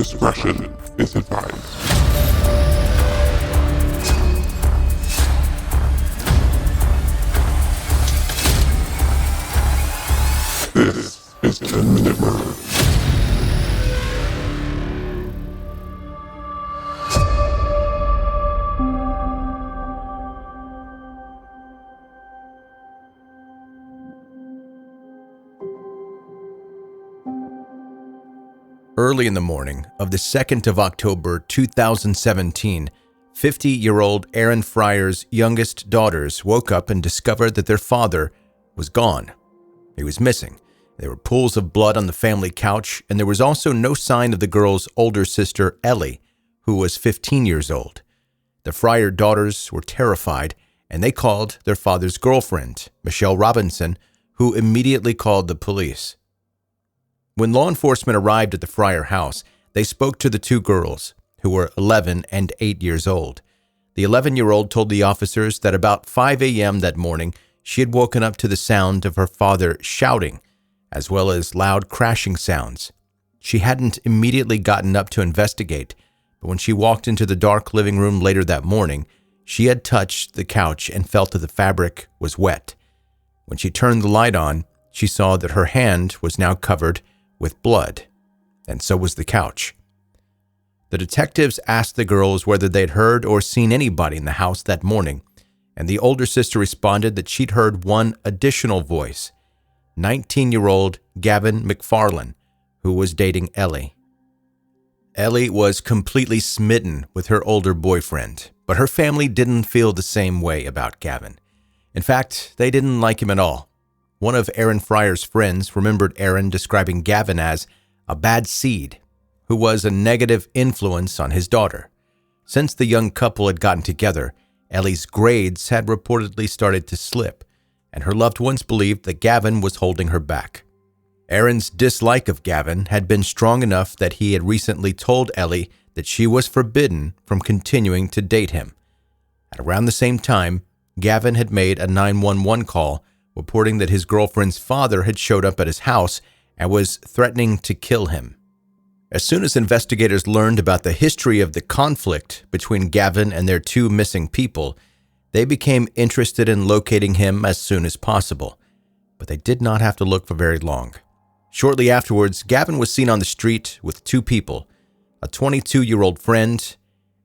Discretion is advised. This is 10-Minute Murder. Early in the morning of the 2nd of October, 2017, 50-year-old Ellie Friar's youngest daughters woke up and discovered that their father was gone. He was missing. There were pools of blood on the family couch, and there was also no sign of the girl's older sister, Ellie, who was 15 years old. The Friar daughters were terrified, and they called their father's girlfriend, Michelle Robinson, who immediately called the police. When law enforcement arrived at the Friar house, they spoke to the two girls, who were 11 and 8 years old. The 11-year-old told the officers that about 5 a.m. that morning, she had woken up to the sound of her father shouting, as well as loud crashing sounds. She hadn't immediately gotten up to investigate, but when she walked into the dark living room later that morning, she had touched the couch and felt that the fabric was wet. When she turned the light on, she saw that her hand was now covered with blood, and so was the couch. The detectives asked the girls whether they'd heard or seen anybody in the house that morning, and the older sister responded that she'd heard one additional voice, 19-year-old Gavin McFarlane, who was dating Ellie. Ellie was completely smitten with her older boyfriend, but her family didn't feel the same way about Gavin. In fact, they didn't like him at all. One of Ellie Friar's friends remembered Aaron describing Gavin as a bad seed, who was a negative influence on his daughter. Since the young couple had gotten together, Ellie's grades had reportedly started to slip, and her loved ones believed that Gavin was holding her back. Aaron's dislike of Gavin had been strong enough that he had recently told Ellie that she was forbidden from continuing to date him. At around the same time, Gavin had made a 911 call reporting that his girlfriend's father had showed up at his house and was threatening to kill him. As soon as investigators learned about the history of the conflict between Gavin and their two missing people, they became interested in locating him as soon as possible. But they did not have to look for very long. Shortly afterwards, Gavin was seen on the street with two people, a 22-year-old friend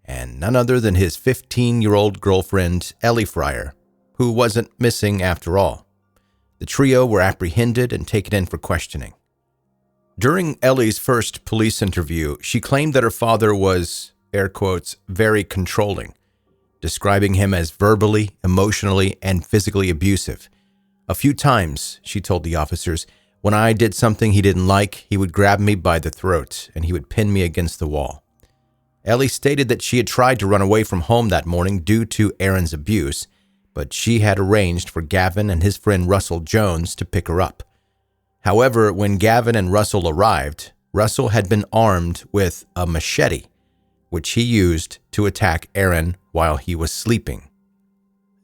and none other than his 15-year-old girlfriend, Ellie Friar, who wasn't missing after all. The trio were apprehended and taken in for questioning. During Ellie's first police interview, she claimed that her father was, air quotes, very controlling, describing him as verbally, emotionally, and physically abusive. A few times, she told the officers, when I did something he didn't like, he would grab me by the throat and he would pin me against the wall. Ellie stated that she had tried to run away from home that morning due to Aaron's abuse, but she had arranged for Gavin and his friend Russell Jones to pick her up. However, when Gavin and Russell arrived, Russell had been armed with a machete, which he used to attack Aaron while he was sleeping.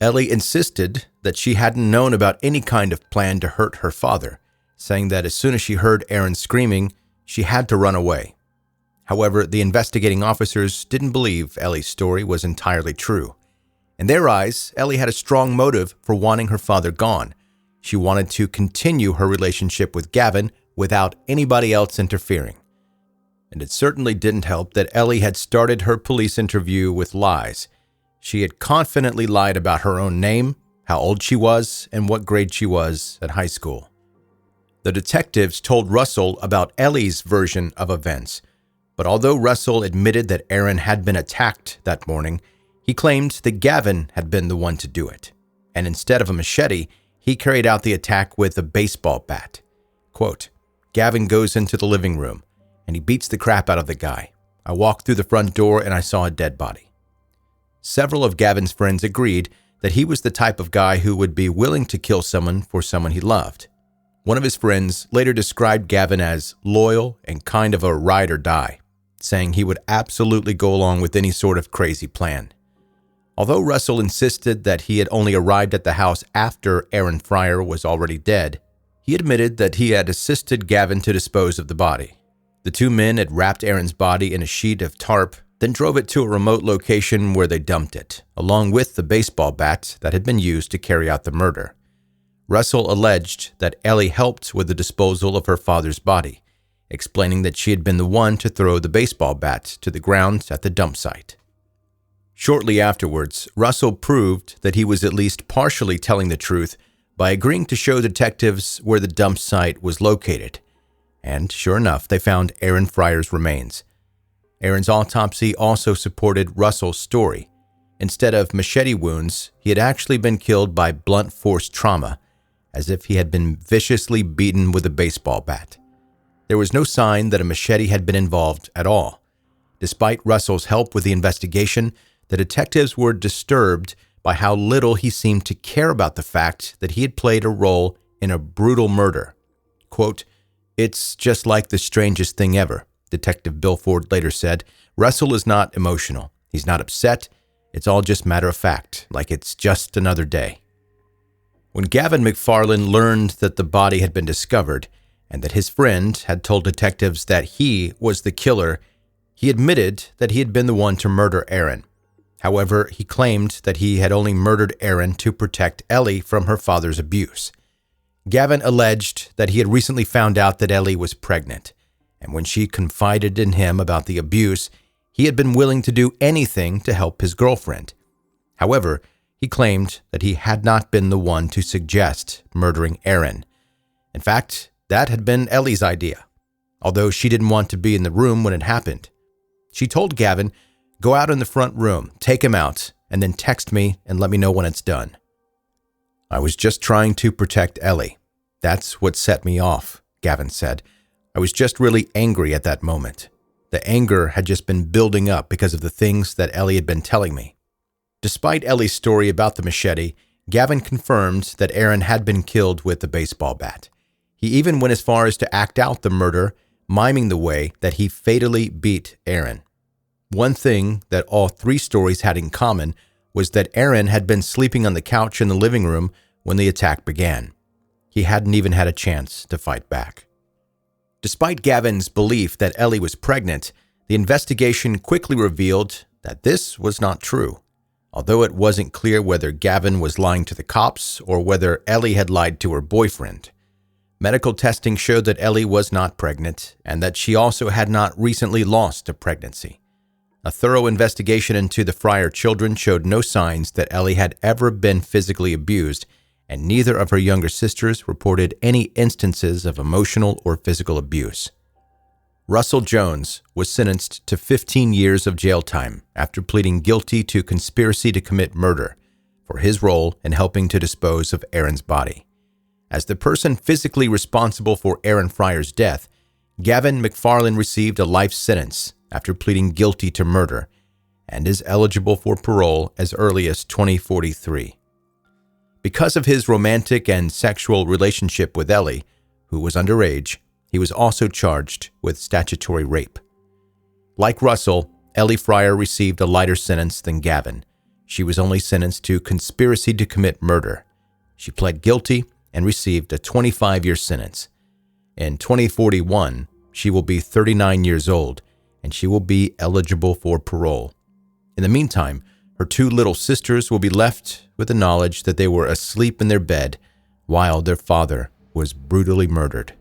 Ellie insisted that she hadn't known about any kind of plan to hurt her father, saying that as soon as she heard Aaron screaming, she had to run away. However, the investigating officers didn't believe Ellie's story was entirely true. In their eyes, Ellie had a strong motive for wanting her father gone. She wanted to continue her relationship with Gavin without anybody else interfering. And it certainly didn't help that Ellie had started her police interview with lies. She had confidently lied about her own name, how old she was, and what grade she was at high school. The detectives told Russell about Ellie's version of events, but although Russell admitted that Aaron had been attacked that morning, he claimed that Gavin had been the one to do it, and instead of a machete, he carried out the attack with a baseball bat. Quote, Gavin goes into the living room, and he beats the crap out of the guy. I walked through the front door and I saw a dead body. Several of Gavin's friends agreed that he was the type of guy who would be willing to kill someone for someone he loved. One of his friends later described Gavin as loyal and kind of a ride or die, saying he would absolutely go along with any sort of crazy plan. Although Russell insisted that he had only arrived at the house after Ellie Friar was already dead, he admitted that he had assisted Gavin to dispose of the body. The two men had wrapped Aaron's body in a sheet of tarp, then drove it to a remote location where they dumped it, along with the baseball bat that had been used to carry out the murder. Russell alleged that Ellie helped with the disposal of her father's body, explaining that she had been the one to throw the baseball bat to the ground at the dump site. Shortly afterwards, Russell proved that he was at least partially telling the truth by agreeing to show detectives where the dump site was located. And sure enough, they found Aaron Friar's remains. Aaron's autopsy also supported Russell's story. Instead of machete wounds, he had actually been killed by blunt force trauma, as if he had been viciously beaten with a baseball bat. There was no sign that a machete had been involved at all. Despite Russell's help with the investigation, the detectives were disturbed by how little he seemed to care about the fact that he had played a role in a brutal murder. Quote, "It's just like the strangest thing ever," Detective Bill Ford later said. "Russell is not emotional. He's not upset. It's all just matter of fact, like it's just another day." When Gavin McFarland learned that the body had been discovered and that his friend had told detectives that he was the killer, he admitted that he had been the one to murder Aaron. However, he claimed that he had only murdered Aaron to protect Ellie from her father's abuse. Gavin alleged that he had recently found out that Ellie was pregnant, and when she confided in him about the abuse, he had been willing to do anything to help his girlfriend. However, he claimed that he had not been the one to suggest murdering Aaron. In fact, that had been Ellie's idea, although she didn't want to be in the room when it happened. She told Gavin, "Go out in the front room, take him out, and then text me and let me know when it's done." "I was just trying to protect Ellie. That's what set me off," Gavin said. "I was just really angry at that moment. The anger had just been building up because of the things that Ellie had been telling me." Despite Ellie's story about the machete, Gavin confirmed that Aaron had been killed with a baseball bat. He even went as far as to act out the murder, miming the way that he fatally beat Aaron. One thing that all three stories had in common was that Aaron had been sleeping on the couch in the living room when the attack began. He hadn't even had a chance to fight back. Despite Gavin's belief that Ellie was pregnant, the investigation quickly revealed that this was not true. Although it wasn't clear whether Gavin was lying to the cops or whether Ellie had lied to her boyfriend. Medical testing showed that Ellie was not pregnant and that she also had not recently lost a pregnancy. A thorough investigation into the Friar children showed no signs that Ellie had ever been physically abused, and neither of her younger sisters reported any instances of emotional or physical abuse. Russell Jones was sentenced to 15 years of jail time after pleading guilty to conspiracy to commit murder for his role in helping to dispose of Aaron's body. As the person physically responsible for Aaron Friar's death, Gavin McFarland received a life sentence after pleading guilty to murder and is eligible for parole as early as 2043. Because of his romantic and sexual relationship with Ellie, who was underage, he was also charged with statutory rape. Like Russell, Ellie Friar received a lighter sentence than Gavin. She was only sentenced to conspiracy to commit murder. She pled guilty and received a 25-year sentence. In 2041, she will be 39 years old, and she will be eligible for parole. In the meantime, her two little sisters will be left with the knowledge that they were asleep in their bed while their father was brutally murdered.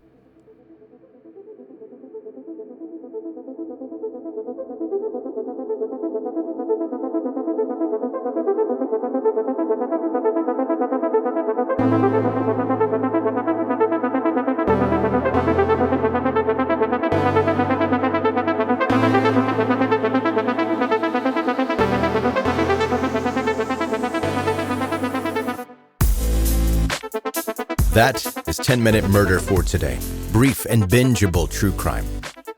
That is 10-Minute Murder for today. Brief and bingeable true crime.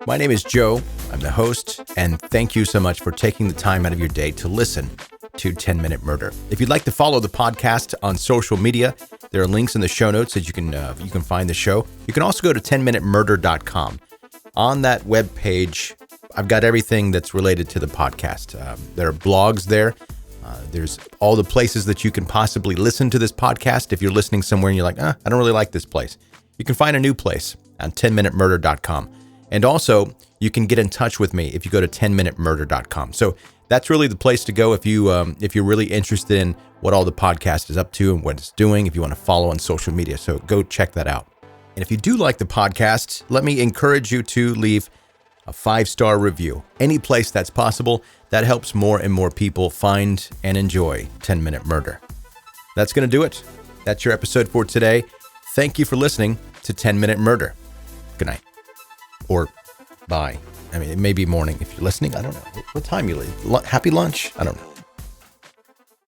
My name is Joe. I'm the host, and thank you so much for taking the time out of your day to listen to 10-Minute Murder. If you'd like to follow the podcast on social media, there are links in the show notes that you can find the show. You can also go to 10minutemurder.com. On that webpage, I've got everything that's related to the podcast. There are blogs there. There's all the places that you can possibly listen to this podcast. If you're listening somewhere and you're like, I don't really like this place, you can find a new place on 10minutemurder.com. And also, you can get in touch with me if you go to 10minutemurder.com. So that's really the place to go if you're really interested in what all the podcast is up to and what it's doing, if you want to follow on social media. So go check that out. And if you do like the podcast, let me encourage you to leave a 5-star review. Any place that's possible, that helps more and more people find and enjoy 10 Minute Murder. That's going to do it. That's your episode for today. Thank you for listening to 10 Minute Murder. Good night. Or bye. I mean, it may be morning if you're listening. I don't know. What time you leave? Happy lunch? I don't know.